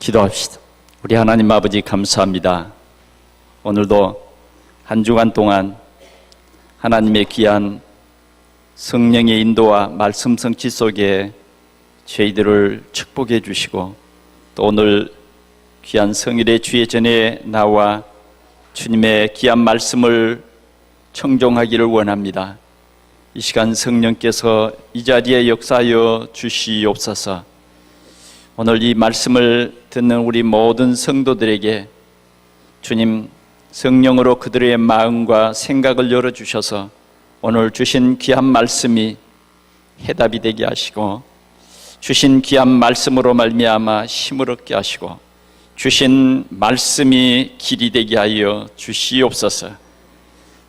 기도합시다. 우리 하나님 아버지 감사합니다. 오늘도 한 주간 동안 하나님의 귀한 성령의 인도와 말씀 성취 속에 저희들을 축복해 주시고 또 오늘 귀한 성일의 주의 전에 나와 주님의 귀한 말씀을 청종하기를 원합니다. 이 시간 성령께서 이 자리에 역사하여 주시옵소서. 오늘 이 말씀을 듣는 우리 모든 성도들에게 주님 성령으로 그들의 마음과 생각을 열어주셔서 오늘 주신 귀한 말씀이 해답이 되게 하시고 주신 귀한 말씀으로 말미암아 힘을 얻게 하시고 주신 말씀이 길이 되게 하여 주시옵소서.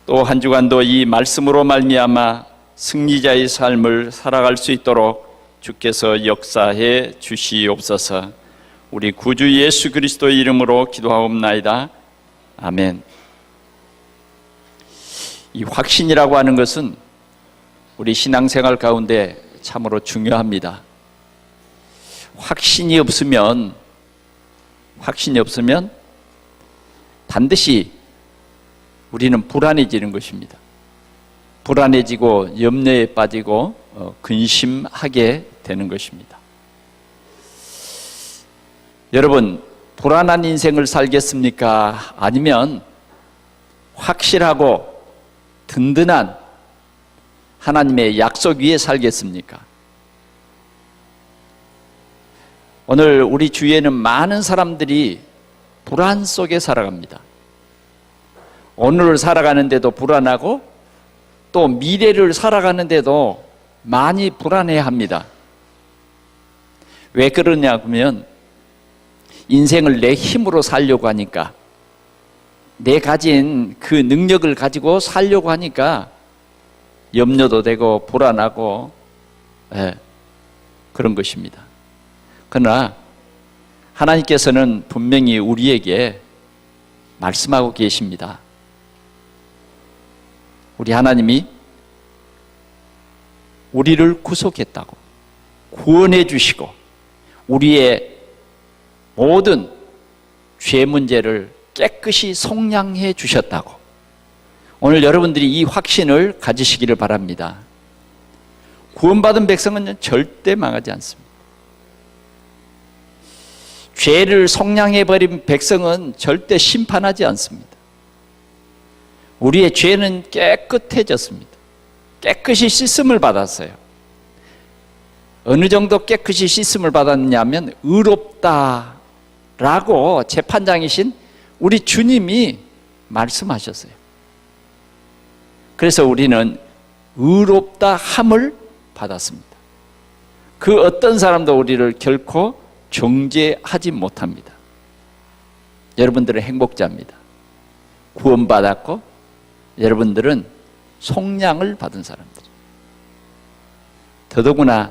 또 한 주간도 이 말씀으로 말미암아 승리자의 삶을 살아갈 수 있도록 주께서 역사해 주시옵소서. 우리 구주 예수 그리스도의 이름으로 기도하옵나이다. 아멘. 이 확신이라고 하는 것은 우리 신앙생활 가운데 참으로 중요합니다. 확신이 없으면 반드시 우리는 불안해지는 것입니다. 불안해지고 염려에 빠지고 근심하게 되는 것입니다. 여러분, 불안한 인생을 살겠습니까? 아니면 확실하고 든든한 하나님의 약속 위에 살겠습니까? 오늘 우리 주위에는 많은 사람들이 불안 속에 살아갑니다. 오늘을 살아가는데도 불안하고 또 미래를 살아가는데도 많이 불안해합니다. 왜 그러냐면 인생을 내 힘으로 살려고 하니까, 내 가진 그 능력을 가지고 살려고 하니까 염려도 되고 불안하고 그런 것입니다. 그러나 하나님께서는 분명히 우리에게 말씀하고 계십니다. 우리 하나님이 우리를 구속했다고, 구원해 주시고 우리의 모든 죄 문제를 깨끗이 속량해 주셨다고, 오늘 여러분들이 이 확신을 가지시기를 바랍니다. 구원받은 백성은 절대 망하지 않습니다. 죄를 속량해버린 백성은 절대 심판하지 않습니다. 우리의 죄는 깨끗해졌습니다. 깨끗이 씻음을 받았어요. 어느 정도 깨끗이 씻음을 받았냐면 의롭다라고 재판장이신 우리 주님이 말씀하셨어요. 그래서 우리는 의롭다 함을 받았습니다. 그 어떤 사람도 우리를 결코 정죄하지 못합니다. 여러분들은 행복자입니다. 구원받았고 여러분들은 속량을 받은 사람들. 더더구나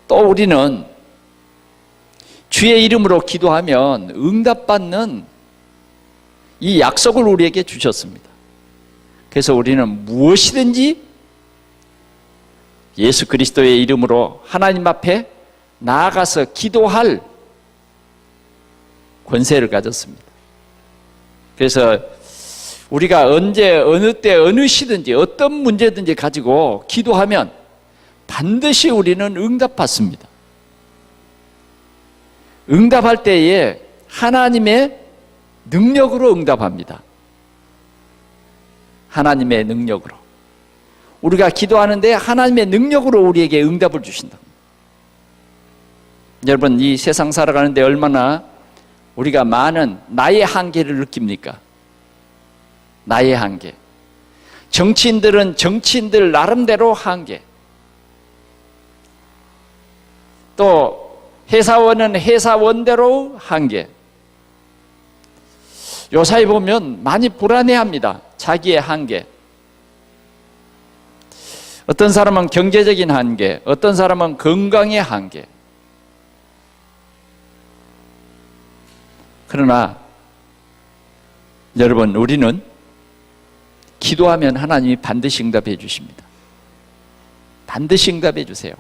또 우리는 주의 이름으로 기도하면 응답받는 이 약속을 우리에게 주셨습니다. 그래서 우리는 무엇이든지 예수 그리스도의 이름으로 하나님 앞에 나아가서 기도할 권세를 가졌습니다. 그래서 우리가 언제, 어느 때, 어느 시든지 어떤 문제든지 가지고 기도하면 반드시 우리는 응답받습니다. 응답할 때에 하나님의 능력으로 응답합니다. 하나님의 능력으로. 우리가 기도하는데 하나님의 능력으로 우리에게 응답을 주신다. 여러분, 이 세상 살아가는데 얼마나 우리가 많은 나의 한계를 느낍니까? 나의 한계. 정치인들은 정치인들 나름대로 한계. 또 회사원은 회사원대로 한계. 요사이 보면 많이 불안해합니다. 자기의 한계. 어떤 사람은 경제적인 한계, 어떤 사람은 건강의 한계. 그러나 여러분, 우리는 기도하면 하나님이 반드시 응답해 주십니다. 반드시 응답해 주세요.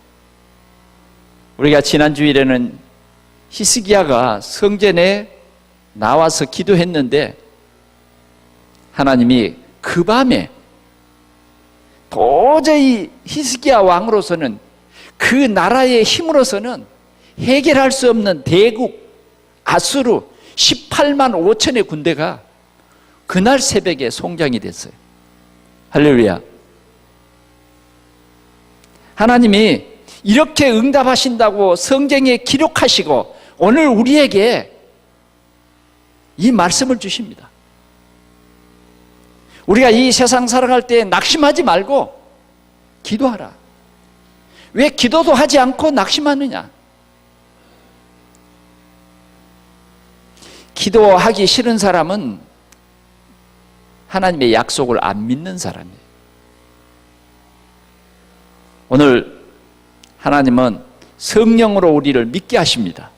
우리가 지난 주일에는 히스기야가 성전에 나와서 기도했는데 하나님이 그 밤에 도저히 히스기야 왕으로서는 그 나라의 힘으로서는 해결할 수 없는 대국 아수르 18만 5천의 군대가 그날 새벽에 송장이 됐어요. 할렐루야. 하나님이 이렇게 응답하신다고 성경에 기록하시고 오늘 우리에게 이 말씀을 주십니다. 우리가 이 세상 살아갈 때 낙심하지 말고 기도하라. 왜 기도도 하지 않고 낙심하느냐? 기도하기 싫은 사람은 하나님의 약속을 안 믿는 사람이에요. 오늘 하나님은 성령으로 우리를 믿게 하십니다.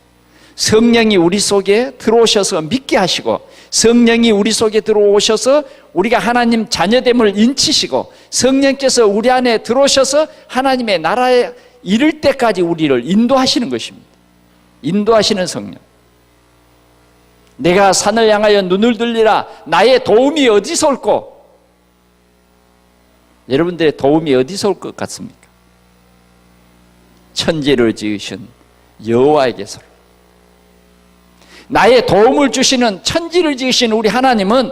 성령이 우리 속에 들어오셔서 믿게 하시고 성령이 우리 속에 들어오셔서 우리가 하나님 자녀됨을 인치시고 성령께서 우리 안에 들어오셔서 하나님의 나라에 이를 때까지 우리를 인도하시는 것입니다. 인도하시는 성령. 내가 산을 향하여 눈을 들리라. 나의 도움이 어디서 올꼬? 여러분들의 도움이 어디서 올 것 같습니까? 천지를 지으신 여호와에게서. 나의 도움을 주시는 천지를 지으신 우리 하나님은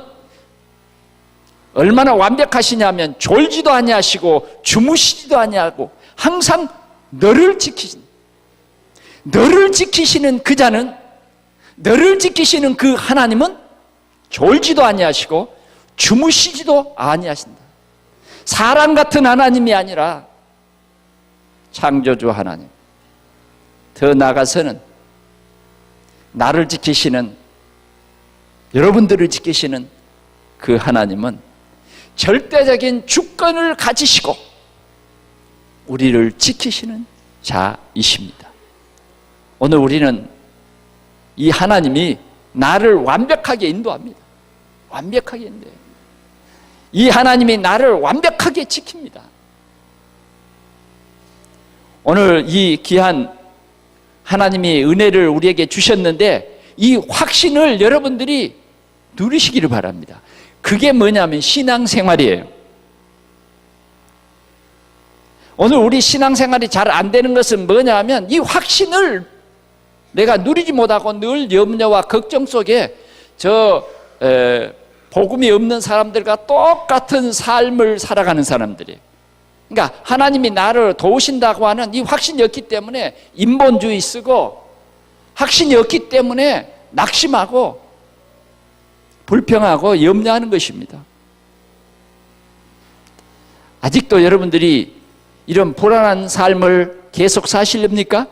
얼마나 완벽하시냐면 졸지도 아니하시고 주무시지도 아니하고 항상 너를 지키시는 그 자는, 너를 지키시는 그 하나님은 졸지도 아니하시고 주무시지도 아니하신다. 사람 같은 하나님이 아니라 창조주 하나님, 더 나아가서는 나를 지키시는, 여러분들을 지키시는 그 하나님은 절대적인 주권을 가지시고 우리를 지키시는 자이십니다. 오늘 우리는 이 하나님이 나를 완벽하게 인도합니다. 완벽하게 인도해요. 이 하나님이 나를 완벽하게 지킵니다. 오늘 이 귀한 하나님이 은혜를 우리에게 주셨는데 이 확신을 여러분들이 누리시기를 바랍니다. 그게 뭐냐면 신앙생활이에요. 오늘 우리 신앙생활이 잘 안 되는 것은 뭐냐면 이 확신을 내가 누리지 못하고 늘 염려와 걱정 속에 복음이 없는 사람들과 똑같은 삶을 살아가는 사람들이에요. 그러니까 하나님이 나를 도우신다고 하는 이 확신이 없기 때문에 인본주의 쓰고 확신이 없기 때문에 낙심하고 불평하고 염려하는 것입니다. 아직도 여러분들이 이런 불안한 삶을 계속 사시렵니까?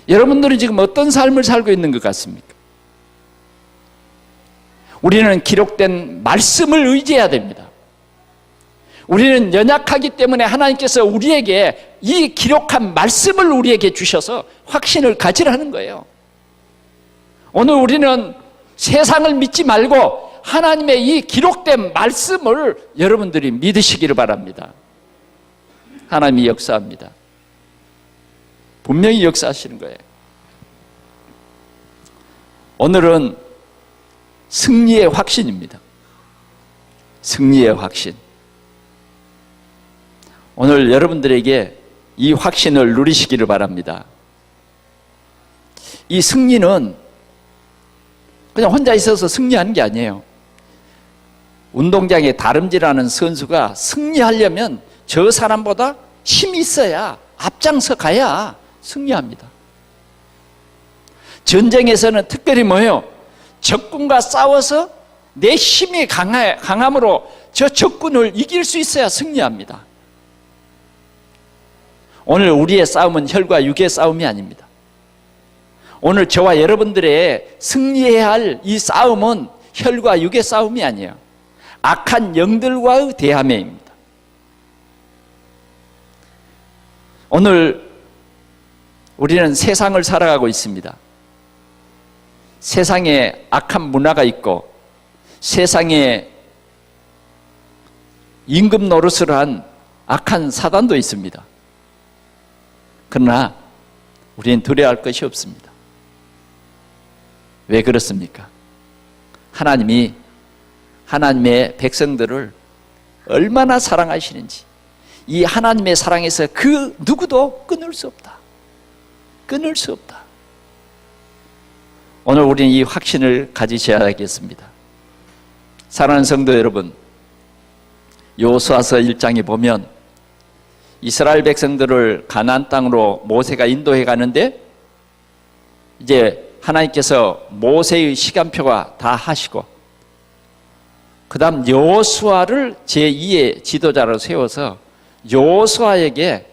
여러분들은 지금 어떤 삶을 살고 있는 것 같습니까? 우리는 기록된 말씀을 의지해야 됩니다. 우리는 연약하기 때문에 하나님께서 우리에게 이 기록한 말씀을 우리에게 주셔서 확신을 가지라는 거예요. 오늘 우리는 세상을 믿지 말고 하나님의 이 기록된 말씀을 여러분들이 믿으시기를 바랍니다. 하나님이 역사합니다. 분명히 역사하시는 거예요. 오늘은 승리의 확신입니다. 승리의 확신. 오늘 여러분들에게 이 확신을 누리시기를 바랍니다. 이 승리는 그냥 혼자 있어서 승리하는 게 아니에요. 운동장에 다름질하는 선수가 승리하려면 저 사람보다 힘이 있어야 앞장서 가야 승리합니다. 전쟁에서는 특별히 뭐예요? 적군과 싸워서 내 힘이 강함으로 저 적군을 이길 수 있어야 승리합니다. 오늘 우리의 싸움은 혈과 육의 싸움이 아닙니다. 오늘 저와 여러분들의 승리해야 할 이 싸움은 혈과 육의 싸움이 아니에요. 악한 영들과의 대함입니다. 오늘 우리는 세상을 살아가고 있습니다. 세상에 악한 문화가 있고 세상에 임금 노릇을 한 악한 사단도 있습니다. 그러나 우리는 두려워할 것이 없습니다. 왜 그렇습니까? 하나님이 하나님의 백성들을 얼마나 사랑하시는지, 이 하나님의 사랑에서 그 누구도 끊을 수 없다. 끊을 수 없다. 오늘 우리는 이 확신을 가지셔야겠습니다. 사랑하는 성도 여러분, 여호수아서 1장에 보면 이스라엘 백성들을 가나안 땅으로 모세가 인도해 가는데, 이제 하나님께서 모세의 시간표가 다 하시고, 그 다음 여호수아를 제2의 지도자로 세워서 여호수아에게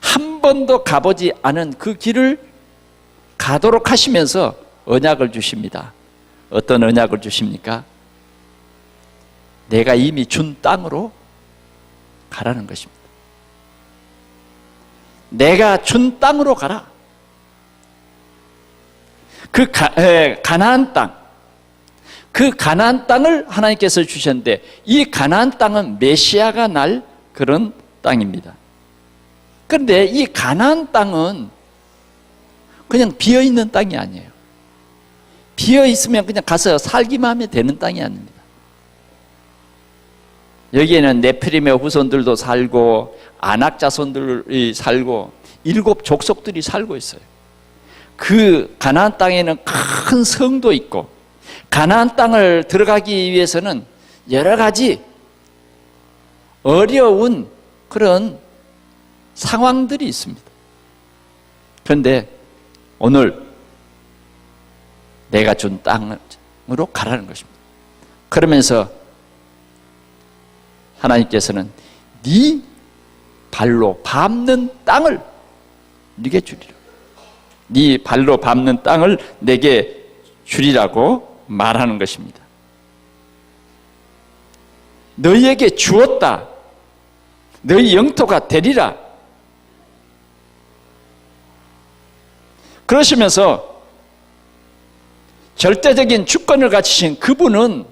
한 번도 가보지 않은 그 길을 가도록 하시면서 언약을 주십니다. 어떤 언약을 주십니까? 내가 이미 준 땅으로 가라는 것입니다. 내가 준 땅으로 가라. 그 가나안 땅, 그 가나안 땅을 하나님께서 주셨는데, 이 가나안 땅은 메시아가 날 그런 땅입니다. 그런데 이 가나안 땅은 그냥 비어있는 땅이 아니에요. 비어있으면 그냥 가서 살기만 하면 되는 땅이 아닙니다. 여기에는 네피림의 후손들도 살고 아낙 자손들이 살고 7 족속들이 살고 있어요. 그 가나안 땅에는 큰 성도 있고, 가나안 땅을 들어가기 위해서는 여러 가지 어려운 그런 상황들이 있습니다. 그런데 오늘 내가 준 땅으로 가라는 것입니다. 그러면서 하나님께서는 네 발로 밟는 땅을 네게 주리라. 네 발로 밟는 땅을 내게 주리라고 말하는 것입니다. 너희에게 주었다. 너희 영토가 되리라. 그러시면서 절대적인 주권을 가지신 그분은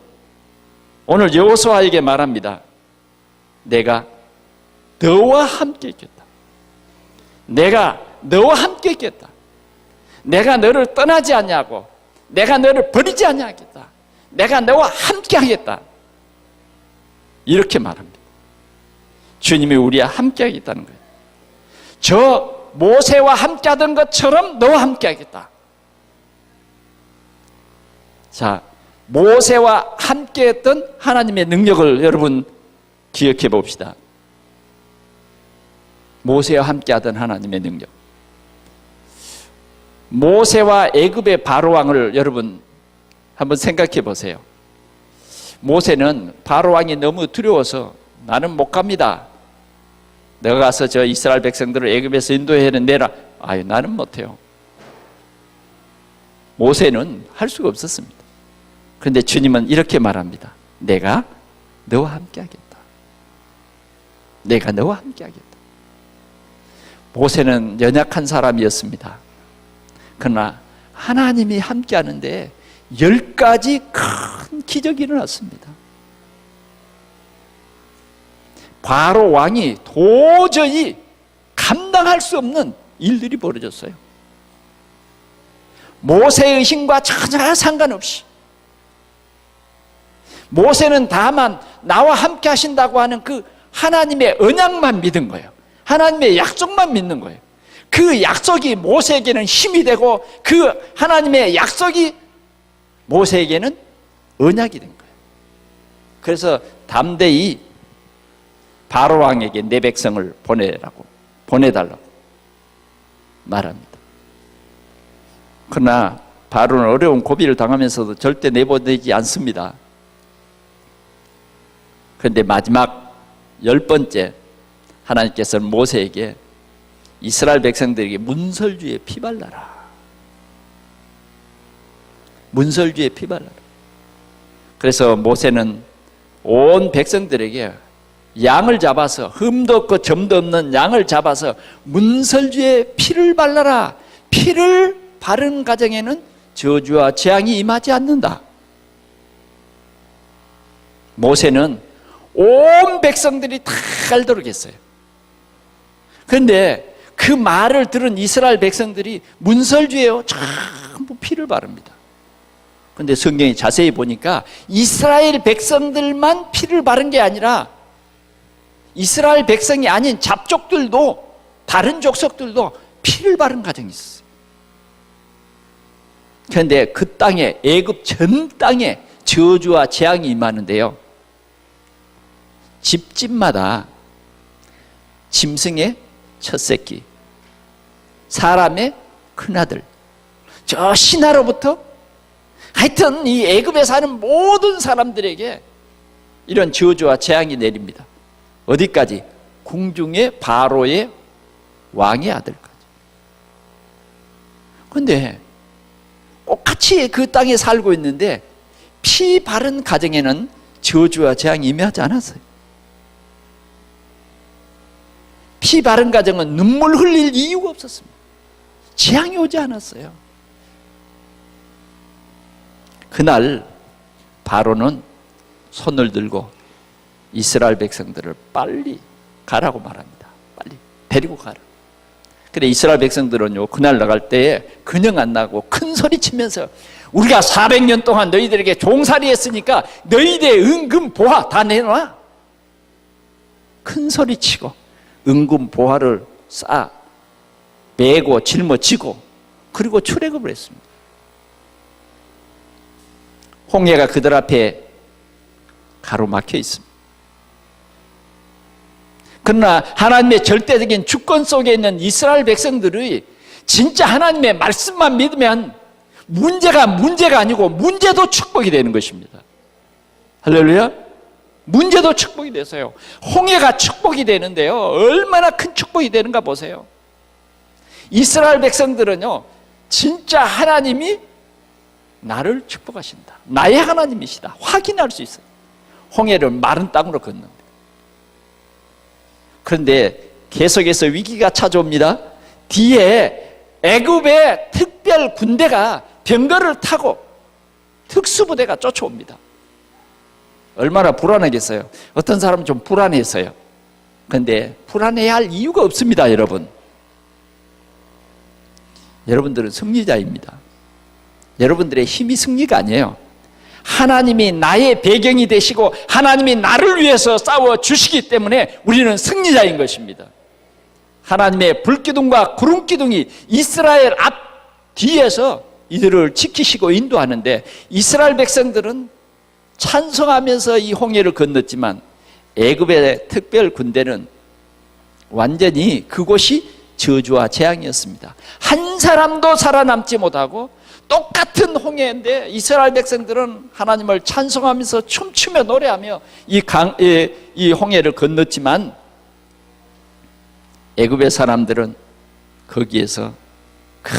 오늘 여호수아에게 말합니다. 내가 너와 함께 있겠다. 내가 너와 함께 있겠다. 내가 너를 떠나지 않냐고, 내가 너를 버리지 않냐겠다. 내가 너와 함께 하겠다. 이렇게 말합니다. 주님이 우리와 함께 하겠다는 거예요. 저 모세와 함께 하던 것처럼 너와 함께 하겠다. 자, 모세와 함께 했던 하나님의 능력을 여러분 기억해 봅시다. 모세와 함께 하던 하나님의 능력. 모세와 애굽의 바로왕을 여러분 한번 생각해 보세요. 모세는 바로왕이 너무 두려워서 나는 못 갑니다. 내가 가서 저 이스라엘 백성들을 애굽에서 인도해내라. 아유, 나는 못해요. 모세는 할 수가 없었습니다. 그런데 주님은 이렇게 말합니다. 내가 너와 함께 하겠다. 내가 너와 함께 하겠다. 모세는 연약한 사람이었습니다. 그러나 하나님이 함께 하는데 10가지 큰 기적이 일어났습니다. 바로 왕이 도저히 감당할 수 없는 일들이 벌어졌어요. 모세의 힘과 전혀 상관없이 모세는 다만 나와 함께 하신다고 하는 그 하나님의 언약만 믿은 거예요. 하나님의 약속만 믿는 거예요. 그 약속이 모세에게는 힘이 되고 그 하나님의 약속이 모세에게는 언약이 된 거예요. 그래서 담대히 바로왕에게 내 백성을 보내달라고 말합니다. 그러나 바로는 어려운 고비를 당하면서도 절대 내보내지 않습니다. 그런데 마지막 10번째 하나님께서는 모세에게 이스라엘 백성들에게 문설주에 피 발라라. 문설주에 피 발라라. 그래서 모세는 온 백성들에게 양을 잡아서 흠도 없고 점도 없는 양을 잡아서 문설주에 피를 발라라. 피를 바른 가정에는 저주와 재앙이 임하지 않는다. 모세는 온 백성들이 다 알도록 했어요. 그런데 그 말을 들은 이스라엘 백성들이 문설주에 전부 피를 바릅니다. 그런데 성경이 자세히 보니까 이스라엘 백성들만 피를 바른 게 아니라 이스라엘 백성이 아닌 잡족들도, 다른 족속들도 피를 바른 가정이 있었어요. 그런데 그 땅에, 애굽 전 땅에 저주와 재앙이 임하는데요, 집집마다 짐승의 첫 새끼, 사람의 큰아들, 저 신하로부터 하여튼 이 애굽에 사는 모든 사람들에게 이런 저주와 재앙이 내립니다. 어디까지? 궁중의 바로의 왕의 아들까지. 그런데 똑같이 그 땅에 살고 있는데 피 바른 가정에는 저주와 재앙이 임하지 않았어요. 피 바른 가정은 눈물 흘릴 이유가 없었습니다. 재앙이 오지 않았어요. 그날 바로는 손을 들고 이스라엘 백성들을 빨리 가라고 말합니다. 빨리 데리고 가라. 그래 이스라엘 백성들은요, 그날 나갈 때에 그냥 안 나고 큰 소리 치면서 우리가 400년 동안 너희들에게 종살이 했으니까 너희들의 은금 보화 다 내놔. 큰 소리 치고 은금 보화를 쌓아 메고 짊어지고 그리고 출애굽을 했습니다. 홍해가 그들 앞에 가로막혀 있습니다. 그러나 하나님의 절대적인 주권 속에 있는 이스라엘 백성들이 진짜 하나님의 말씀만 믿으면 문제가 아니고 문제도 축복이 되는 것입니다. 할렐루야. 문제도 축복이 되세요. 홍해가 축복이 되는데요, 얼마나 큰 축복이 되는가 보세요. 이스라엘 백성들은요, 진짜 하나님이 나를 축복하신다, 나의 하나님이시다 확인할 수 있어요. 홍해를 마른 땅으로 건넙니다. 그런데 계속해서 위기가 찾아옵니다. 뒤에 애굽의 특별 군대가 병거를 타고 특수부대가 쫓아옵니다. 얼마나 불안하겠어요. 어떤 사람은 좀 불안했어요. 그런데 불안해야 할 이유가 없습니다. 여러분들은 승리자입니다. 여러분들의 힘이 승리가 아니에요. 하나님이 나의 배경이 되시고 하나님이 나를 위해서 싸워주시기 때문에 우리는 승리자인 것입니다. 하나님의 불기둥과 구름기둥이 이스라엘 앞 뒤에서 이들을 지키시고 인도하는데 이스라엘 백성들은 찬송하면서 이 홍해를 건넜지만 애굽의 특별 군대는 완전히 그곳이 저주와 재앙이었습니다. 한 사람도 살아남지 못하고 똑같은 홍해인데 이스라엘 백성들은 하나님을 찬송하면서 춤추며 노래하며 이 홍해를 건넜지만 애굽의 사람들은 거기에서 큰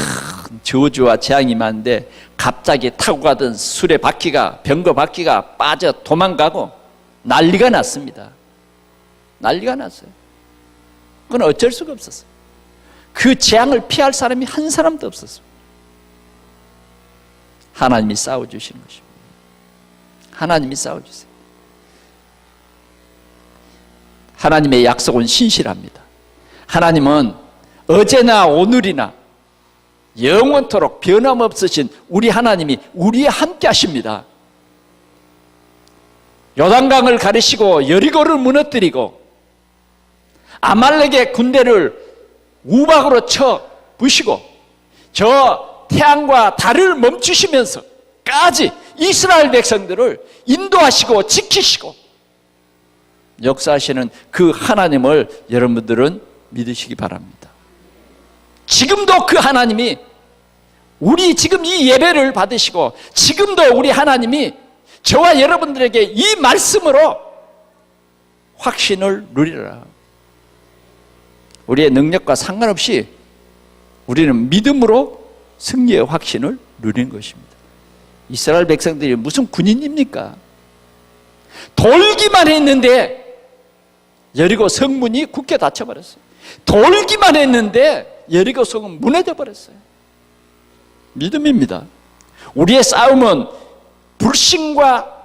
저주와 재앙이 많은데 갑자기 타고 가던 수레 바퀴가, 병거 바퀴가 빠져 도망가고 난리가 났습니다. 난리가 났어요. 그건 어쩔 수가 없었어요. 그 재앙을 피할 사람이 한 사람도 없었어요. 하나님이 싸워주시는 것입니다. 하나님이 싸워주세요. 하나님의 약속은 신실합니다. 하나님은 어제나 오늘이나 영원토록 변함없으신 우리 하나님이 우리와 함께 하십니다. 요단강을 가르시고 여리고를 무너뜨리고 아말렉의 군대를 우박으로 쳐 부시고 저 태양과 달을 멈추시면서까지 이스라엘 백성들을 인도하시고 지키시고 역사하시는 그 하나님을 여러분들은 믿으시기 바랍니다. 지금도 그 하나님이 우리 지금 이 예배를 받으시고 지금도 우리 하나님이 저와 여러분들에게 이 말씀으로 확신을 누리라. 우리의 능력과 상관없이 우리는 믿음으로 승리의 확신을 누리는 것입니다. 이스라엘 백성들이 무슨 군인입니까? 돌기만 했는데 여리고 성문이 굳게 닫혀버렸어요. 돌기만 했는데 여리고 성은 무너져 버렸어요. 믿음입니다. 우리의 싸움은 불신과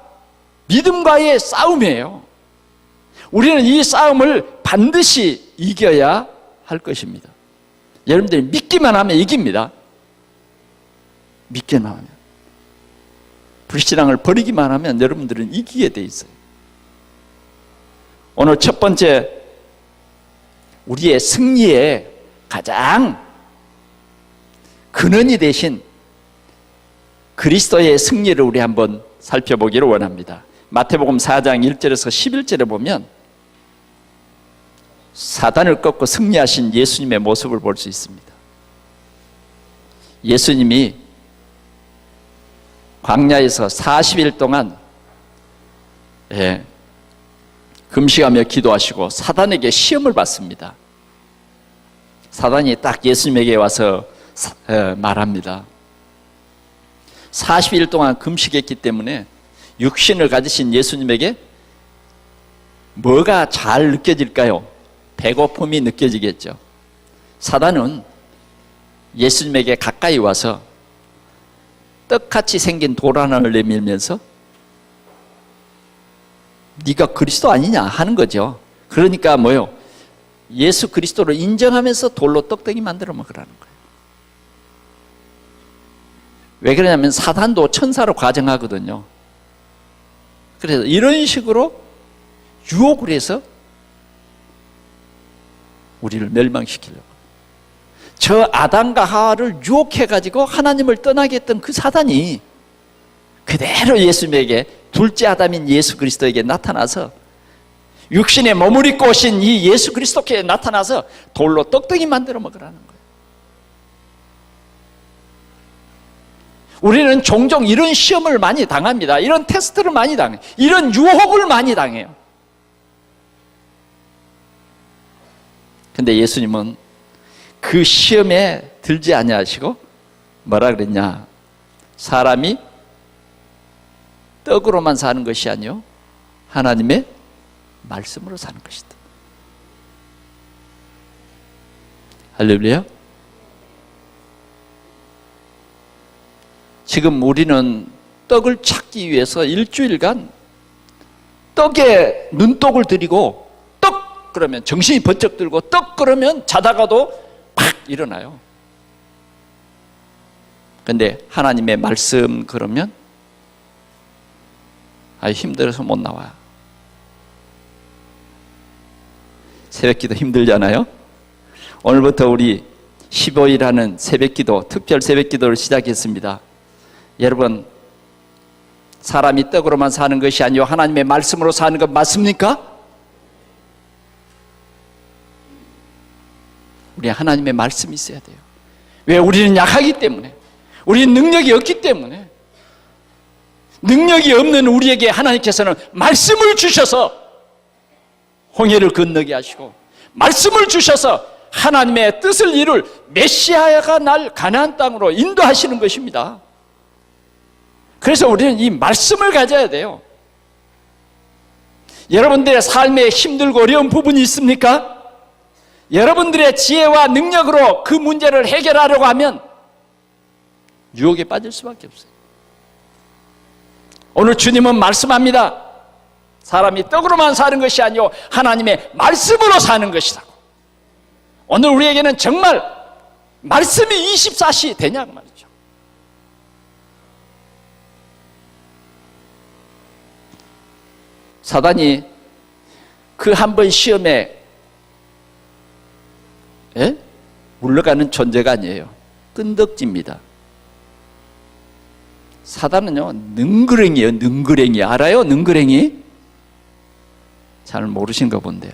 믿음과의 싸움이에요. 우리는 이 싸움을 반드시 이겨야 할 것입니다. 여러분들이 믿기만 하면 이깁니다. 믿기만 하면. 불신앙을 버리기만 하면 여러분들은 이기게 돼 있어요. 오늘 첫 번째, 우리의 승리의 가장 근원이 되신 그리스도의 승리를 우리 한번 살펴보기를 원합니다. 마태복음 4장 1절에서 11절에 보면 사단을 꺾고 승리하신 예수님의 모습을 볼 수 있습니다. 예수님이 광야에서 40일 동안 금식하며 기도하시고 사단에게 시험을 받습니다. 사단이 딱 예수님에게 와서 말합니다. 40일 동안 금식했기 때문에 육신을 가지신 예수님에게 뭐가 잘 느껴질까요? 배고픔이 느껴지겠죠. 사단은 예수님에게 가까이 와서 떡같이 생긴 돌 하나를 내밀면서 네가 그리스도 아니냐 하는 거죠. 그러니까 뭐요? 예수 그리스도를 인정하면서 돌로 떡덩이 만들어 먹으라는 거예요. 왜 그러냐면 사단도 천사로 가정하거든요. 그래서 이런 식으로 유혹을 해서 우리를 멸망시키려고. 저 아담과 하와를 유혹해가지고 하나님을 떠나게 했던 그 사단이 그대로 예수님에게, 둘째 아담인 예수 그리스도에게 나타나서 육신에 몸을 입고 오신 이 예수 그리스도께 나타나서 돌로 떡덩이 만들어 먹으라는 거예요. 우리는 종종 이런 시험을 많이 당합니다. 이런 테스트를 많이 당해요. 이런 유혹을 많이 당해요. 근데 예수님은 그 시험에 들지 아니하시고 뭐라 그랬냐? 사람이 떡으로만 사는 것이 아니요 하나님의 말씀으로 사는 것이다. 할렐루야. 지금 우리는 떡을 찾기 위해서 일주일간 떡에 눈독을 들이고 떡 그러면 정신이 번쩍 들고 떡 그러면 자다가도 팍 일어나요. 근데 하나님의 말씀 그러면 힘들어서 못 나와요. 새벽기도 힘들잖아요. 오늘부터 우리 15일 하는 새벽기도, 특별 새벽기도를 시작했습니다. 여러분, 사람이 떡으로만 사는 것이 아니요 하나님의 말씀으로 사는 것 맞습니까? 우리 하나님의 말씀이 있어야 돼요. 왜? 우리는 약하기 때문에, 우리는 능력이 없기 때문에. 능력이 없는 우리에게 하나님께서는 말씀을 주셔서 홍해를 건너게 하시고, 말씀을 주셔서 하나님의 뜻을 이룰 메시아가 날 가나안 땅으로 인도하시는 것입니다. 그래서 우리는 이 말씀을 가져야 돼요. 여러분들의 삶에 힘들고 어려운 부분이 있습니까? 여러분들의 지혜와 능력으로 그 문제를 해결하려고 하면 유혹에 빠질 수밖에 없어요. 오늘 주님은 말씀합니다. 사람이 떡으로만 사는 것이 아니요 하나님의 말씀으로 사는 것이라고. 오늘 우리에게는 정말 말씀이 24시 되냐고 말이죠. 사단이 그 한 번 시험에 물러가는 존재가 아니에요. 끈덕집니다. 사단은요 능그랭이에요. 능그랭이 알아요? 능그랭이? 잘 모르신가 본데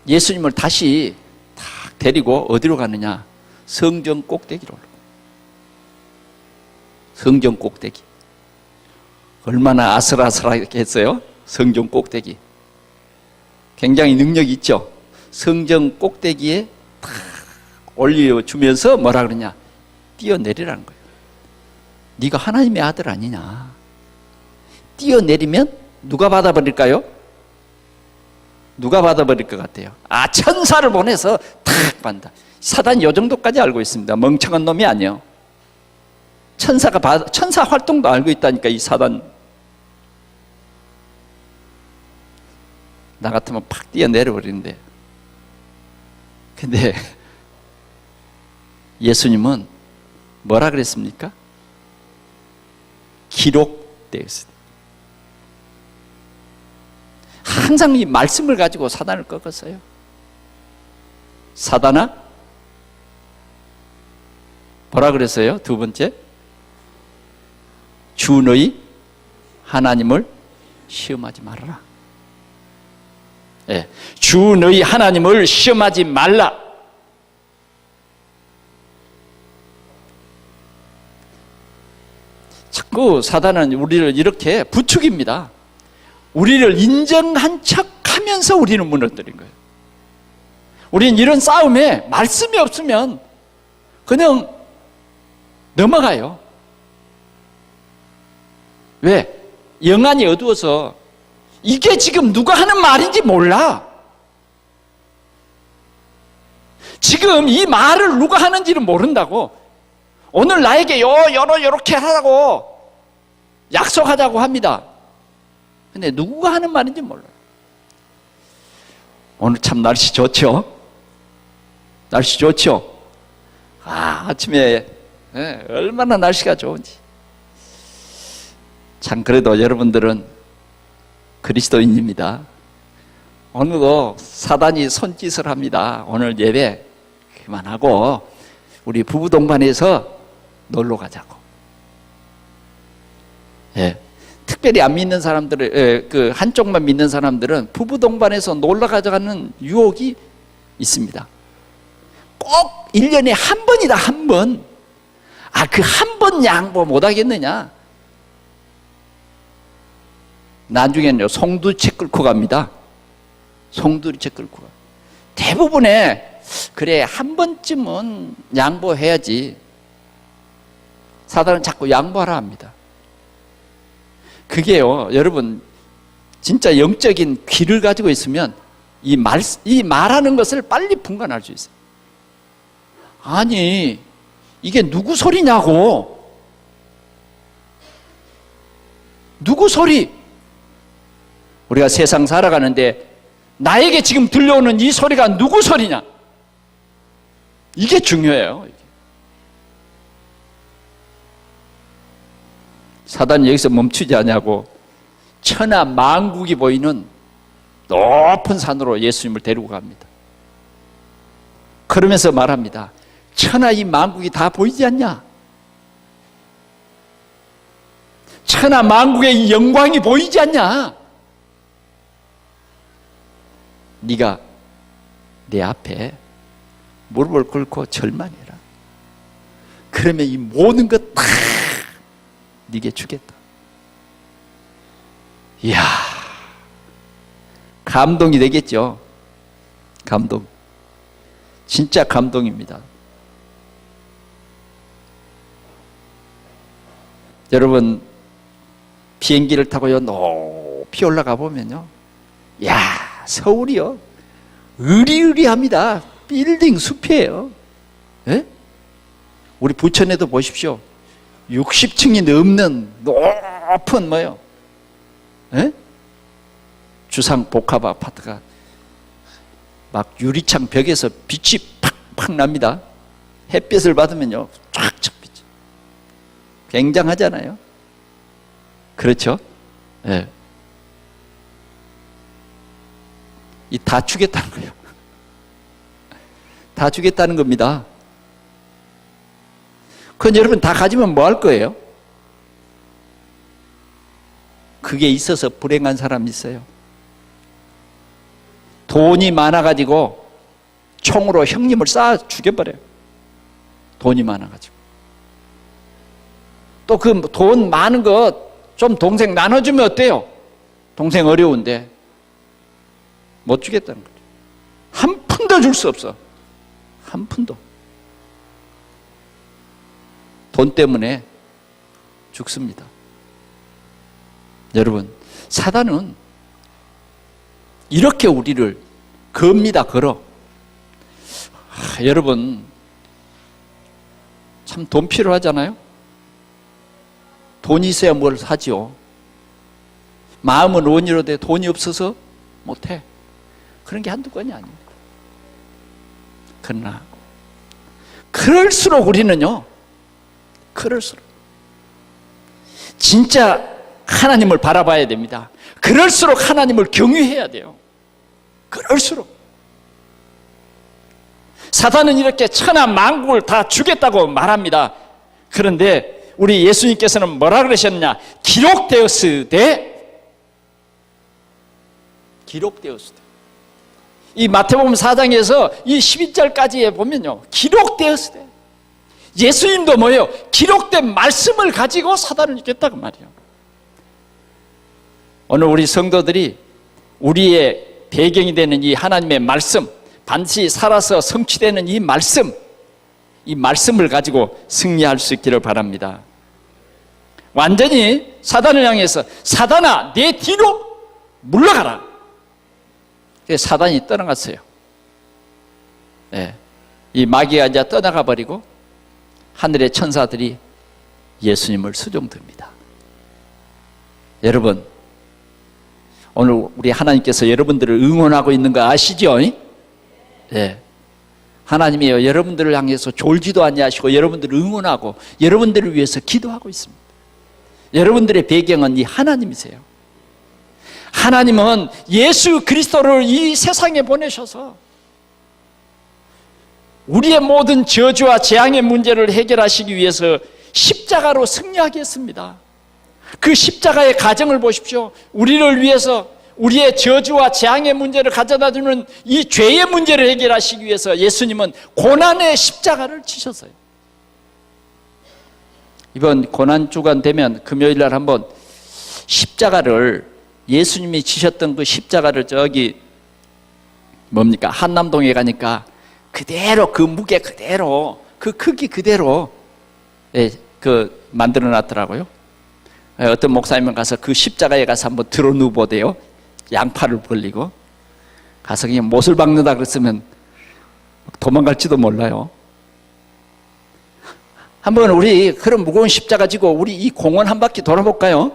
예수님을 다시 탁 데리고 어디로 가느냐? 성전 꼭대기로. 성전 꼭대기. 얼마나 아슬아슬하게 했어요? 성전 꼭대기. 굉장히 능력이 있죠. 성전 꼭대기에 탁 올려주면서 뭐라 그러냐? 뛰어내리라는 거예요. 네가 하나님의 아들 아니냐? 뛰어내리면 누가 받아버릴까요? 누가 받아버릴 것 같아요? 천사를 보내서 탁 받는다. 사단이 요 정도까지 알고 있습니다. 멍청한 놈이 아니에요. 천사 활동도 알고 있다니까. 이 사단 나 같으면 팍 뛰어내려 버리는데 근데 예수님은 뭐라 그랬습니까? 기록되어 있습니다. 항상 이 말씀을 가지고 사단을 꺾었어요. 사단아, 뭐라 그랬어요? 두 번째, 주 너희 하나님을 시험하지 말아라. 예, 주 너희 하나님을 시험하지 말라. 자꾸 사단은 우리를 이렇게 부추깁니다. 우리를 인정한 척하면서 우리는 무너뜨린 거예요. 우리는 이런 싸움에 말씀이 없으면 그냥 넘어가요. 왜? 영안이 어두워서 이게 지금 누가 하는 말인지 몰라. 지금 이 말을 누가 하는지를 모른다고. 오늘 나에게 요렇게 하라고 약속하자고 합니다. 근데 누가 하는 말인지 몰라요. 오늘 참 날씨 좋죠? 날씨 좋죠? 아침에 얼마나 날씨가 좋은지. 참 그래도 여러분들은 그리스도인입니다. 오늘도 사단이 손짓을 합니다. 오늘 예배 그만하고 우리 부부 동반해서 놀러 가자고. 예. 특별히 안 믿는 사람들을, 그 한쪽만 믿는 사람들은 부부 동반해서 놀러 가져가는 유혹이 있습니다. 꼭 1년에 한 번이다, 한 번. 그 한 번 양보 못 하겠느냐? 나중에는 송두채 끌고 갑니다. 송두리채 끌고 가. 대부분의 그래 한 번쯤은 양보해야지. 사단은 자꾸 양보하라 합니다. 그게요, 여러분 진짜 영적인 귀를 가지고 있으면 이 말하는 것을 빨리 분간할 수 있어요. 아니 이게 누구 소리냐고. 누구 소리? 우리가 세상 살아가는데 나에게 지금 들려오는 이 소리가 누구 소리냐? 이게 중요해요. 사단이 여기서 멈추지 않냐고 천하 만국이 보이는 높은 산으로 예수님을 데리고 갑니다. 그러면서 말합니다. 천하 이 만국이 다 보이지 않냐? 천하 만국의 이 영광이 보이지 않냐? 네가 내 앞에 무릎을 꿇고 절만해라. 그러면 이 모든 것 다 네게 주겠다. 이야, 감동이 되겠죠. 감동. 진짜 감동입니다. 여러분 비행기를 타고요 높이 올라가 보면요, 야 서울이요 으리으리합니다. 빌딩 숲이에요. 에? 우리 부천에도 보십시오. 60층이 넘는 높은 뭐요? 에? 주상 복합 아파트가 막 유리창 벽에서 빛이 팍팍 납니다. 햇빛을 받으면요 쫙쫙 빛이 굉장하잖아요. 그렇죠? 예. 이 다 주겠다는 거예요. 다 주겠다는 겁니다. 그건 여러분 다 가지면 뭐 할 거예요? 그게 있어서 불행한 사람이 있어요. 돈이 많아가지고 총으로 형님을 쏴 죽여버려요. 돈이 많아가지고. 또 그 돈 많은 것 좀 동생 나눠주면 어때요? 동생 어려운데 못 주겠다는 거죠. 한 푼도 줄 수 없어. 한 푼도. 돈 때문에 죽습니다. 여러분, 사단은 이렇게 우리를 겁니다, 걸어. 여러분, 참 돈 필요하잖아요? 돈이 있어야 뭘 사지요. 마음은 원이로되 돈이 없어서 못해. 그런 게 한두 건이 아닙니다. 그러나 그럴수록 우리는요, 그럴수록 진짜 하나님을 바라봐야 됩니다. 그럴수록 하나님을 경외해야 돼요. 그럴수록. 사단은 이렇게 천하 만국을 다 주겠다고 말합니다. 그런데 우리 예수님께서는 뭐라 그러셨느냐? 기록되었으되, 기록되었으되. 이 마태복음 4장에서 이 12절까지에 보면요, 기록되었으되. 예수님도 뭐예요? 기록된 말씀을 가지고 사단을 이겼다고 말이에요. 오늘 우리 성도들이 우리의 배경이 되는 이 하나님의 말씀, 반드시 살아서 성취되는 이 말씀을 가지고 승리할 수 있기를 바랍니다. 완전히 사단을 향해서 사단아, 내 뒤로 물러가라. 사단이 떠나갔어요. 네. 이 마귀가 이제 떠나가 버리고 하늘의 천사들이 예수님을 수종듭니다. 여러분, 오늘 우리 하나님께서 여러분들을 응원하고 있는 거 아시죠? 네. 하나님이 여러분들을 향해서 졸지도 아니하시고 여러분들을 응원하고 여러분들을 위해서 기도하고 있습니다. 여러분들의 배경은 이 하나님이세요. 하나님은 예수 그리스도를 이 세상에 보내셔서 우리의 모든 저주와 재앙의 문제를 해결하시기 위해서 십자가로 승리하게 했습니다. 그 십자가의 가정을 보십시오. 우리를 위해서 우리의 저주와 재앙의 문제를 가져다주는 이 죄의 문제를 해결하시기 위해서 예수님은 고난의 십자가를 지셨어요. 이번 고난주간 되면 금요일날 한번 십자가를, 예수님이 지셨던 그 십자가를 저기 뭡니까, 한남동에 가니까 그대로 그 무게 그대로 그 크기 그대로 그 만들어 놨더라고요. 어떤 목사님은 가서 그 십자가에 가서 한번 들어 누워보대요. 양팔을 벌리고 가서 그냥 못을 박는다 그랬으면 도망갈지도 몰라요. 한번 우리 그런 무거운 십자가 지고 우리 이 공원 한 바퀴 돌아볼까요?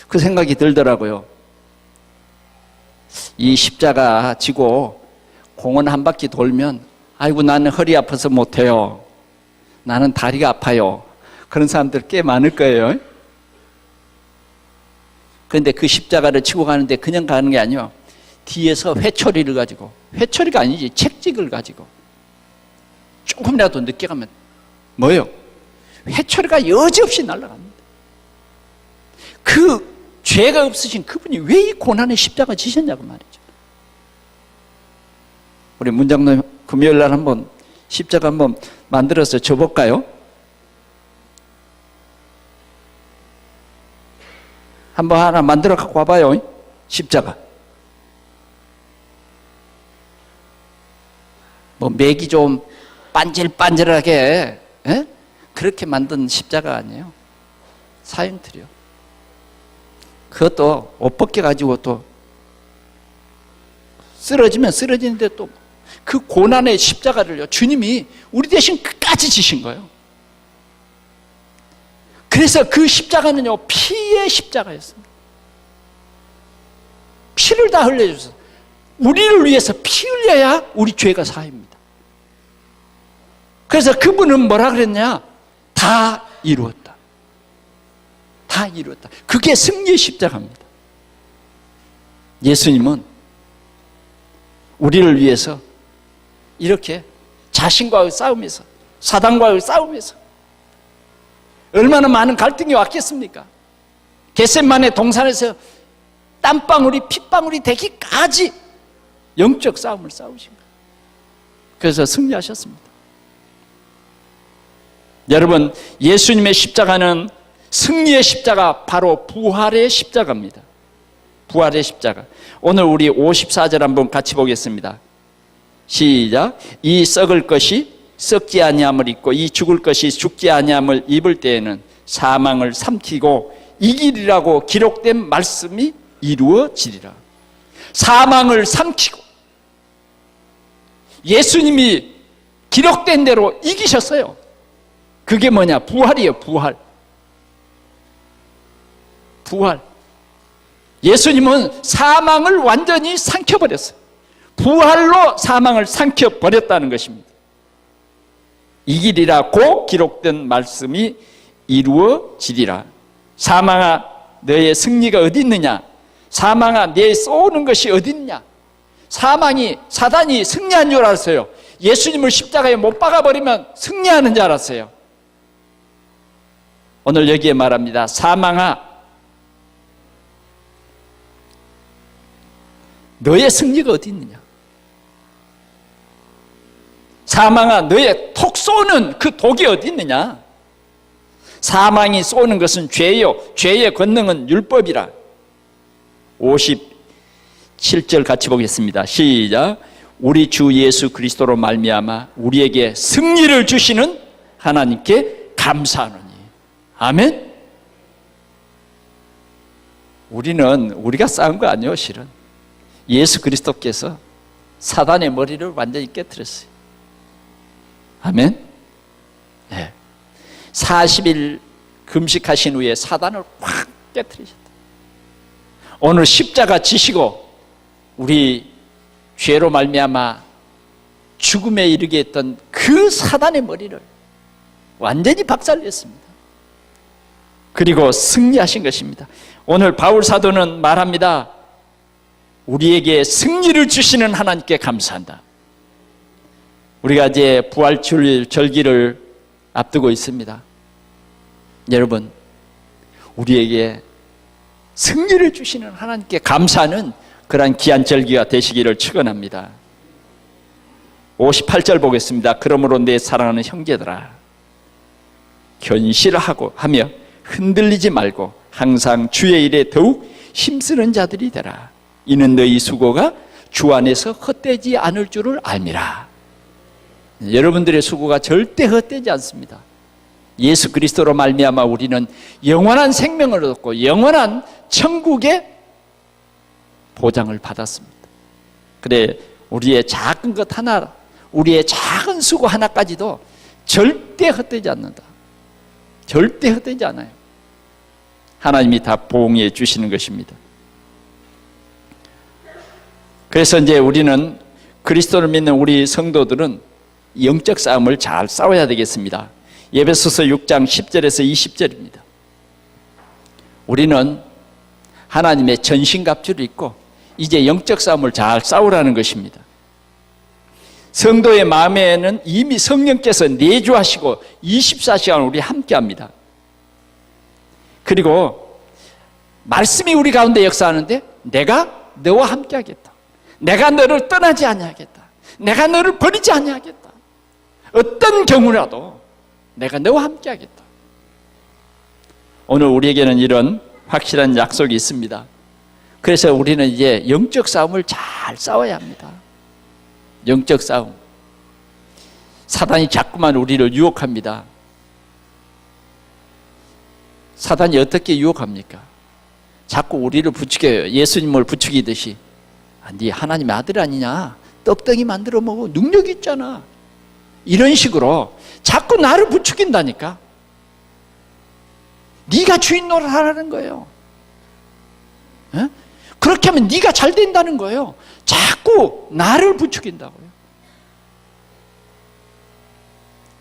그 생각이 들더라고요. 이 십자가 지고 공원 한 바퀴 돌면 아이고 나는 허리 아파서 못해요. 나는 다리가 아파요. 그런 사람들 꽤 많을 거예요. 그런데 그 십자가를 치고 가는데 그냥 가는 게 아니에요. 뒤에서 회초리를 가지고, 회초리가 아니지 책직을 가지고 조금이라도 늦게 가면 뭐예요? 회초리가 여지없이 날아갑니다. 그 죄가 없으신 그분이 왜 이 고난의 십자가 지셨냐고 말이죠. 우리 문장로 금요일 날 한번 십자가 한번 만들어서 줘볼까요? 한번 하나 만들어 갖고 와봐요. 십자가. 뭐 맥이 좀 반질반질하게 그렇게 만든 십자가 아니에요. 사형틀이요. 그것도 옷 벗겨가지고 또 쓰러지면 쓰러지는데 또 그 고난의 십자가를요, 주님이 우리 대신 끝까지 지신 거예요. 그래서 그 십자가는요, 피의 십자가였습니다. 피를 다 흘려주셔서 우리를 위해서 피 흘려야 우리 죄가 사입니다. 그래서 그분은 뭐라 그랬냐? 다 이루었다. 다 이루었다. 그게 승리의 십자가입니다. 예수님은 우리를 위해서 이렇게 자신과의 싸움에서, 사단과의 싸움에서 얼마나 많은 갈등이 왔겠습니까? 겟세마네 동산에서 땀방울이 핏방울이 되기까지 영적 싸움을 싸우신 거예요. 그래서 승리하셨습니다. 여러분, 예수님의 십자가는 승리의 십자가, 바로 부활의 십자가입니다. 부활의 십자가. 오늘 우리 54절 한번 같이 보겠습니다. 시작. 이 썩을 것이 썩지 아니함을 입고 이 죽을 것이 죽지 아니함을 입을 때에는 사망을 삼키고 이기리라고 기록된 말씀이 이루어지리라. 사망을 삼키고 예수님이 기록된 대로 이기셨어요. 그게 뭐냐? 부활이에요. 부활. 부활. 예수님은 사망을 완전히 삼켜버렸어요. 부활로 사망을 삼켜버렸다는 것입니다. 이 길이라고 기록된 말씀이 이루어지리라. 사망아 너의 승리가 어디 있느냐? 사망아 내 쏘는 것이 어디 있느냐? 사단이 승리한 줄 알았어요. 예수님을 십자가에 못 박아버리면 승리하는 줄 알았어요. 오늘 여기에 말합니다. 사망아 너의 승리가 어디 있느냐? 사망아 너의 톡 쏘는 그 독이 어디 있느냐? 사망이 쏘는 것은 죄요, 죄의 권능은 율법이라. 57절 같이 보겠습니다. 시작. 우리 주 예수 그리스도로 말미암아 우리에게 승리를 주시는 하나님께 감사하노니. 아멘. 우리가 싸운 거 아니에요. 실은 예수 그리스도께서 사단의 머리를 완전히 깨뜨렸어요. 아멘. 네. 40일 금식하신 후에 사단을 확 깨뜨리셨다. 오늘 십자가 지시고 우리 죄로 말미암아 죽음에 이르게 했던 그 사단의 머리를 완전히 박살냈습니다. 그리고 승리하신 것입니다. 오늘 바울 사도는 말합니다. 우리에게 승리를 주시는 하나님께 감사한다. 우리가 이제 부활절기를 앞두고 있습니다. 여러분, 우리에게 승리를 주시는 하나님께 감사하는 그러한 귀한 절기가 되시기를 축원합니다. 58절 보겠습니다. 그러므로 내 사랑하는 형제들아 견실하고 하며 흔들리지 말고 항상 주의 일에 더욱 힘쓰는 자들이 되라. 이는 너희 수고가 주 안에서 헛되지 않을 줄을 알미라. 여러분들의 수고가 절대 헛되지 않습니다. 예수 그리스도로 말미암아 우리는 영원한 생명을 얻고 영원한 천국의 보장을 받았습니다. 그래 우리의 작은 것 하나, 우리의 작은 수고 하나까지도 절대 헛되지 않는다. 절대 헛되지 않아요. 하나님이 다 보응해 주시는 것입니다. 그래서 이제 우리는 그리스도를 믿는 우리 성도들은 영적 싸움을 잘 싸워야 되겠습니다. 에베소서 6장 10절에서 20절입니다. 우리는 하나님의 전신갑주를 입고 이제 영적 싸움을 잘 싸우라는 것입니다. 성도의 마음에는 이미 성령께서 내주하시고 24시간 우리 함께합니다. 그리고 말씀이 우리 가운데 역사하는데 내가 너와 함께하겠다. 내가 너를 떠나지 아니하겠다. 내가 너를 버리지 아니하겠다. 어떤 경우라도 내가 너와 함께하겠다. 오늘 우리에게는 이런 확실한 약속이 있습니다. 그래서 우리는 이제 영적 싸움을 잘 싸워야 합니다. 영적 싸움. 사단이 자꾸만 우리를 유혹합니다. 사단이 어떻게 유혹합니까? 자꾸 우리를 부추겨요. 예수님을 부추기듯이. 네 하나님의 아들 아니냐? 떡덩이 만들어 먹어. 능력 있잖아. 이런 식으로 자꾸 나를 부추긴다니까. 네가 주인 노릇하라는 거예요. 에? 그렇게 하면 네가 잘 된다는 거예요. 자꾸 나를 부추긴다고요.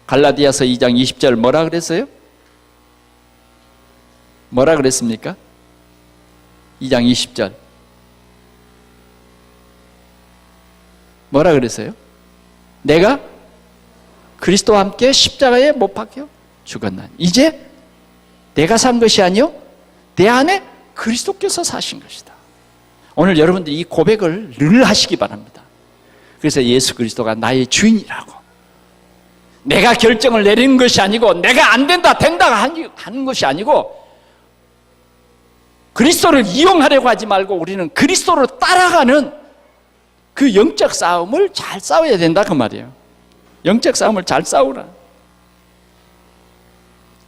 갈라디아서 2장 20절 뭐라 그랬어요? 뭐라 그랬습니까? 2장 20절 뭐라 그랬어요? 내가 그리스도와 함께 십자가에 못 박혀 죽었나니 이제 내가 산 것이 아니요 내 안에 그리스도께서 사신 것이다. 오늘 여러분들이 이 고백을 늘 하시기 바랍니다. 그래서 예수 그리스도가 나의 주인이라고, 내가 결정을 내리는 것이 아니고 내가 안 된다 된다 하는 것이 아니고 그리스도를 이용하려고 하지 말고 우리는 그리스도를 따라가는 그 영적 싸움을 잘 싸워야 된다 그 말이에요. 영적 싸움을 잘 싸우라.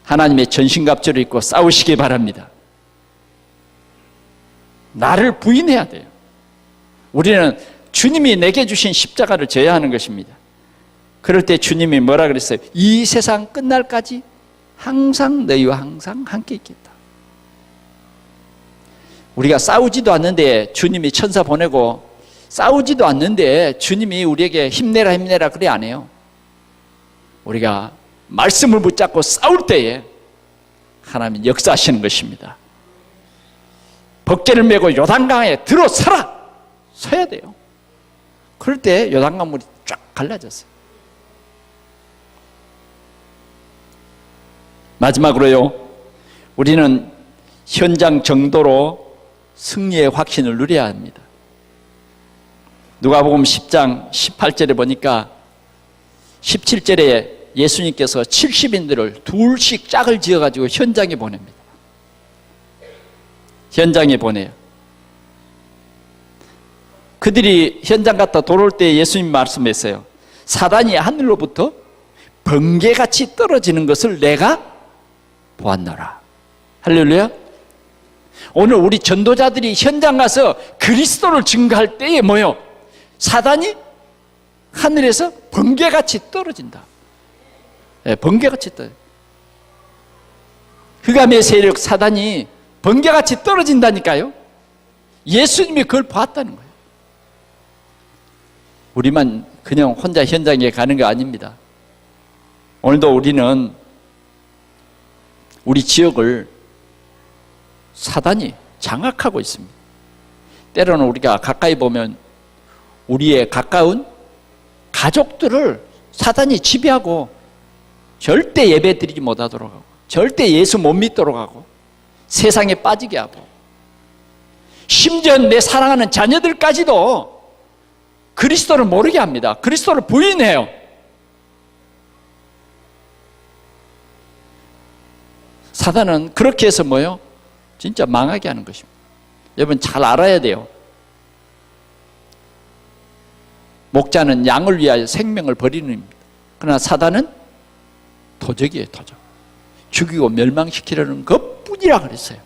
하나님의 전신갑주를 입고 싸우시기 바랍니다. 나를 부인해야 돼요. 우리는 주님이 내게 주신 십자가를 져야 하는 것입니다. 그럴 때 주님이 뭐라 그랬어요? 이 세상 끝날까지 항상 너희와 항상 함께 있겠다. 우리가 싸우지도 않는데 주님이 천사 보내고 싸우지도 않는데 주님이 우리에게 힘내라 힘내라 그래 안 해요. 우리가 말씀을 붙잡고 싸울 때에 하나님이 역사하시는 것입니다. 법궤를 메고 요단강에 들어서라! 서야 돼요. 그럴 때 요단강 물이 쫙 갈라졌어요. 마지막으로요, 우리는 현장 정도로 승리의 확신을 누려야 합니다. 누가복음 10장 18절에 보니까 17절에 예수님께서 70인들을 둘씩 짝을 지어가지고 현장에 보냅니다. 현장에 보내요. 그들이 현장 갔다 돌아올 때 예수님 말씀했어요. 사단이 하늘로부터 번개같이 떨어지는 것을 내가 보았노라. 할렐루야. 오늘 우리 전도자들이 현장 가서 그리스도를 증거할 때에 뭐요? 사단이 하늘에서 번개같이 떨어진다. 네, 번개같이 떨어져. 흑암의 세력 사단이 번개같이 떨어진다니까요. 예수님이 그걸 봤다는 거예요. 우리만 그냥 혼자 현장에 가는 거 아닙니다. 오늘도 우리는 우리 지역을 사단이 장악하고 있습니다. 때로는 우리가 가까이 보면 우리의 가까운 가족들을 사단이 지배하고 절대 예배 드리지 못하도록 하고 절대 예수 못 믿도록 하고 세상에 빠지게 하고 심지어 내 사랑하는 자녀들까지도 그리스도를 모르게 합니다. 그리스도를 부인해요. 사단은 그렇게 해서 뭐요? 진짜 망하게 하는 것입니다. 여러분 잘 알아야 돼요. 목자는 양을 위하여 생명을 버리는 입니다. 그러나 사단은 도적이에요, 도적. 죽이고 멸망시키려는 것뿐이라 그랬어요.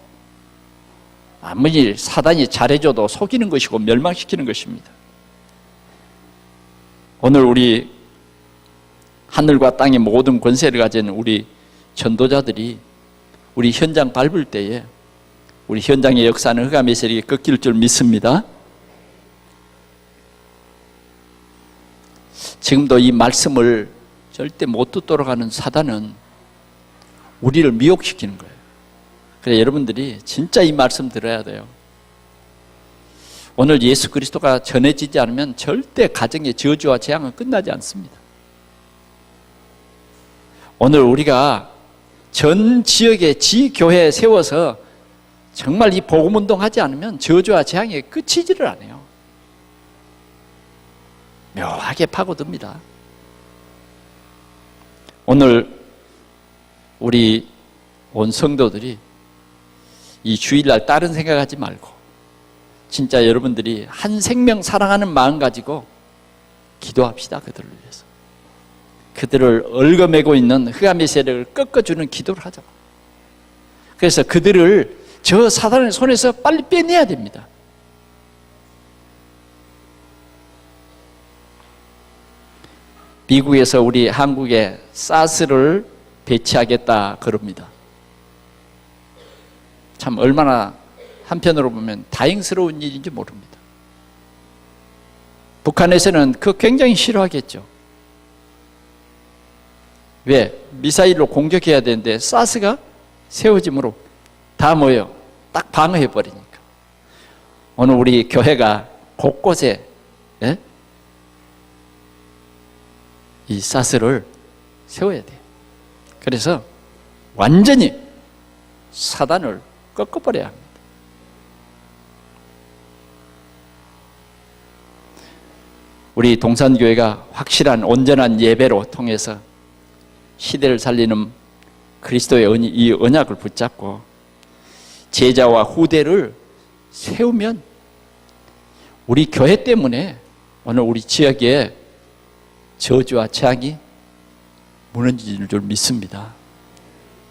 아무리 사단이 잘해줘도 속이는 것이고 멸망시키는 것입니다. 오늘 우리 하늘과 땅의 모든 권세를 가진 우리 전도자들이 우리 현장 밟을 때에 우리 현장의 역사는 흑암의 세력이 꺾일 줄 믿습니다. 지금도 이 말씀을 절대 못 듣도록 하는 사단은 우리를 미혹시키는 거예요. 그래서 여러분들이 진짜 이 말씀 들어야 돼요. 오늘 예수 그리스도가 전해지지 않으면 절대 가정의 저주와 재앙은 끝나지 않습니다. 오늘 우리가 전 지역에 지교회 세워서 정말 이 복음운동 하지 않으면 저주와 재앙이 끝이지를 않아요. 묘하게 파고듭니다. 오늘 우리 온 성도들이 이 주일날 다른 생각하지 말고 진짜 여러분들이 한 생명 사랑하는 마음 가지고 기도합시다. 그들을 위해서. 그들을 얽어매고 있는 흑암의 세력을 꺾어주는 기도를 하자. 그래서 그들을 저 사단의 손에서 빨리 빼내야 됩니다. 미국에서 우리 한국에 사스를 배치하겠다 그럽니다. 참 얼마나 한편으로 보면 다행스러운 일인지 모릅니다. 북한에서는 그거 굉장히 싫어하겠죠. 왜? 미사일로 공격해야 되는데 사스가 세워짐으로 다 모여 딱 방어해버리니까. 오늘 우리 교회가 곳곳에 이 사스를 세워야 돼요. 그래서 완전히 사단을 꺾어버려야 합니다. 우리 동산교회가 확실한 온전한 예배로 통해서 시대를 살리는 그리스도의 이 언약을 붙잡고 제자와 후대를 세우면 우리 교회 때문에 오늘 우리 지역에 저주와 재앙이 무너지는 줄 믿습니다.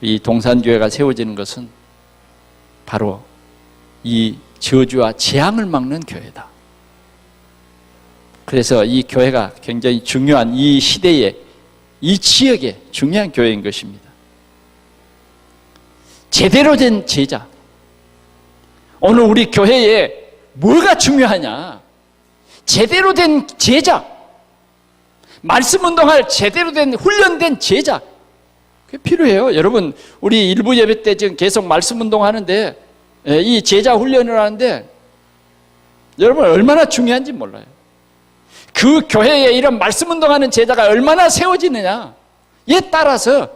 이 동산교회가 세워지는 것은 바로 이 저주와 재앙을 막는 교회다. 그래서 이 교회가 굉장히 중요한 이 시대에 이 지역에 중요한 교회인 것입니다. 제대로 된 제자. 오늘 우리 교회에 뭐가 중요하냐? 제대로 된 제자, 말씀 운동할 제대로 된 훈련된 제자, 그게 필요해요. 여러분, 우리 일부 예배 때 지금 계속 말씀 운동하는데, 이 제자 훈련을 하는데 여러분 얼마나 중요한지 몰라요. 그 교회에 이런 말씀 운동하는 제자가 얼마나 세워지느냐에 따라서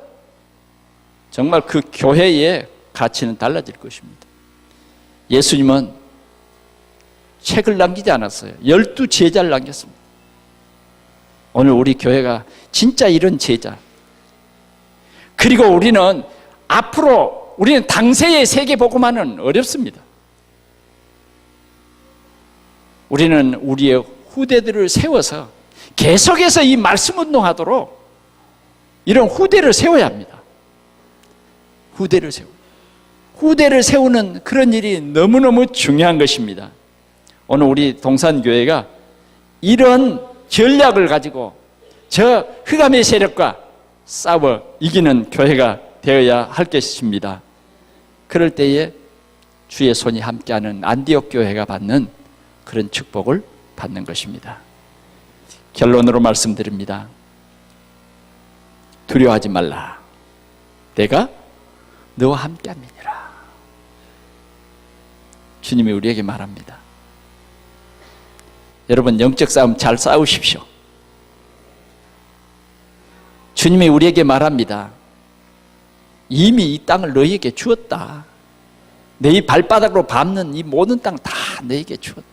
정말 그 교회의 가치는 달라질 것입니다. 예수님은 책을 남기지 않았어요. 12 제자를 남겼습니다. 오늘 우리 교회가 진짜 이런 제자, 그리고 우리는 앞으로 우리는 당세의 세계복음화는 어렵습니다. 우리는 우리의 후대들을 세워서 계속해서 이 말씀 운동하도록 이런 후대를 세워야 합니다. 후대를 세우는 그런 일이 너무너무 중요한 것입니다. 오늘 우리 동산교회가 이런 전략을 가지고 저 흑암의 세력과 싸워 이기는 교회가 되어야 할 것입니다. 그럴 때에 주의 손이 함께하는 안디옥 교회가 받는 그런 축복을 받는 것입니다. 결론으로 말씀드립니다. 두려워하지 말라. 내가 너와 함께함이니라. 주님이 우리에게 말합니다. 여러분, 영적 싸움 잘 싸우십시오. 주님이 우리에게 말합니다. 이미 이 땅을 너희에게 주었다. 내 발바닥으로 밟는 이 모든 땅 다 너희에게 주었다.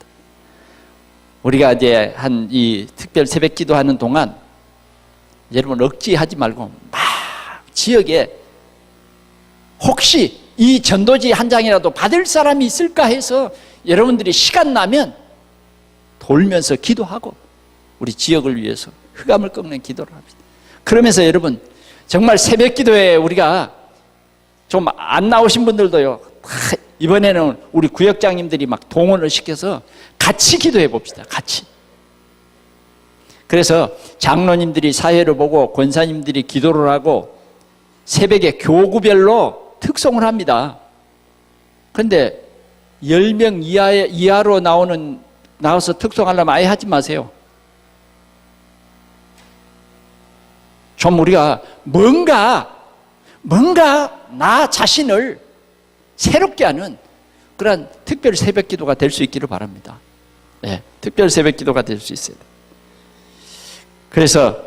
우리가 이제 한 이 특별 새벽 기도하는 동안 여러분 억지하지 말고 막 지역에 혹시 이 전도지 한 장이라도 받을 사람이 있을까 해서 여러분들이 시간 나면 돌면서 기도하고 우리 지역을 위해서 흑암을 꺾는 기도를 합니다. 그러면서 여러분 정말 새벽 기도에 우리가 좀 안 나오신 분들도요, 이번에는 우리 구역장님들이 막 동원을 시켜서 같이 기도해 봅시다. 같이. 그래서 장로님들이 사회를 보고 권사님들이 기도를 하고 새벽에 교구별로 특송을 합니다. 그런데 10명 이하로 나와서 특송하려면 아예 하지 마세요. 좀 우리가 뭔가 나 자신을 새롭게 하는 그런 특별 새벽 기도가 될 수 있기를 바랍니다. 네, 특별 새벽 기도가 될 수 있어야 돼요. 그래서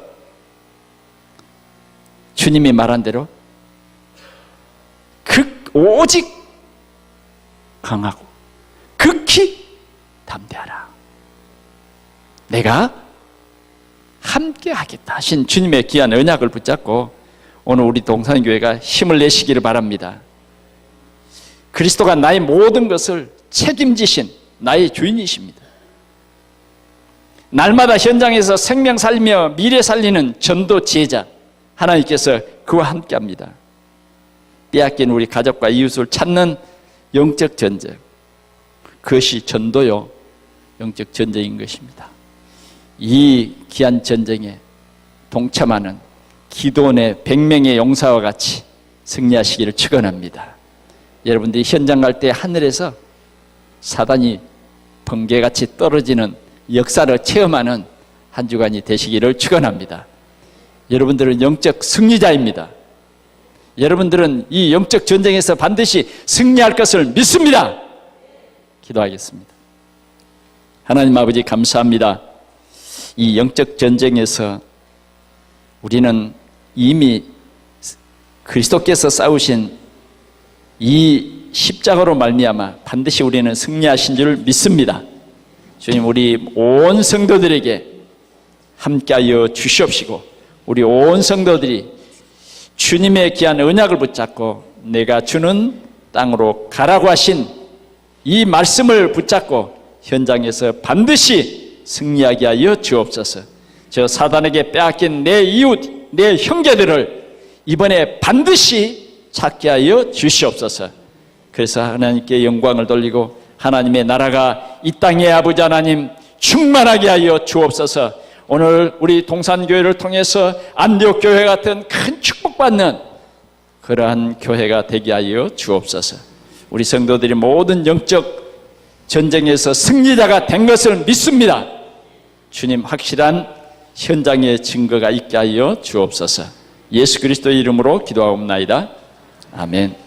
주님이 말한 대로 오직 강하고 극히 담대하라. 내가 함께 하겠다 하신 주님의 귀한 언약을 붙잡고 오늘 우리 동산교회가 힘을 내시기를 바랍니다. 그리스도가 나의 모든 것을 책임지신 나의 주인이십니다. 날마다 현장에서 생명 살리며 미래 살리는 전도 제자 하나님께서 그와 함께합니다. 빼앗긴 우리 가족과 이웃을 찾는 영적 전쟁, 그것이 전도요 영적 전쟁인 것입니다. 이 귀한 전쟁에 동참하는 기도원의 100명의 용사와 같이 승리하시기를 축원합니다. 여러분들이 현장 갈 때 하늘에서 사단이 번개같이 떨어지는 역사를 체험하는 한 주간이 되시기를 축원합니다. 여러분들은 영적 승리자입니다. 여러분들은 이 영적 전쟁에서 반드시 승리할 것을 믿습니다. 기도하겠습니다. 하나님 아버지 감사합니다. 이 영적 전쟁에서 우리는 이미 그리스도께서 싸우신 이 십자가로 말미암아 반드시 우리는 승리하신 줄 믿습니다. 주님, 우리 온 성도들에게 함께하여 주시옵시고 우리 온 성도들이 주님의 귀한 언약을 붙잡고 내가 주는 땅으로 가라고 하신 이 말씀을 붙잡고 현장에서 반드시 승리하게 하여 주옵소서. 저 사단에게 빼앗긴 내 이웃, 내 형제들을 이번에 반드시 찾게 하여 주시옵소서. 그래서 하나님께 영광을 돌리고 하나님의 나라가 이 땅의 아버지 하나님 충만하게 하여 주옵소서. 오늘 우리 동산교회를 통해서 안디옥 교회 같은 큰 축복받는 그러한 교회가 되게 하여 주옵소서. 우리 성도들이 모든 영적 전쟁에서 승리자가 된 것을 믿습니다. 주님 확실한 현장의 증거가 있게 하여 주옵소서. 예수 그리스도의 이름으로 기도하옵나이다. 아멘.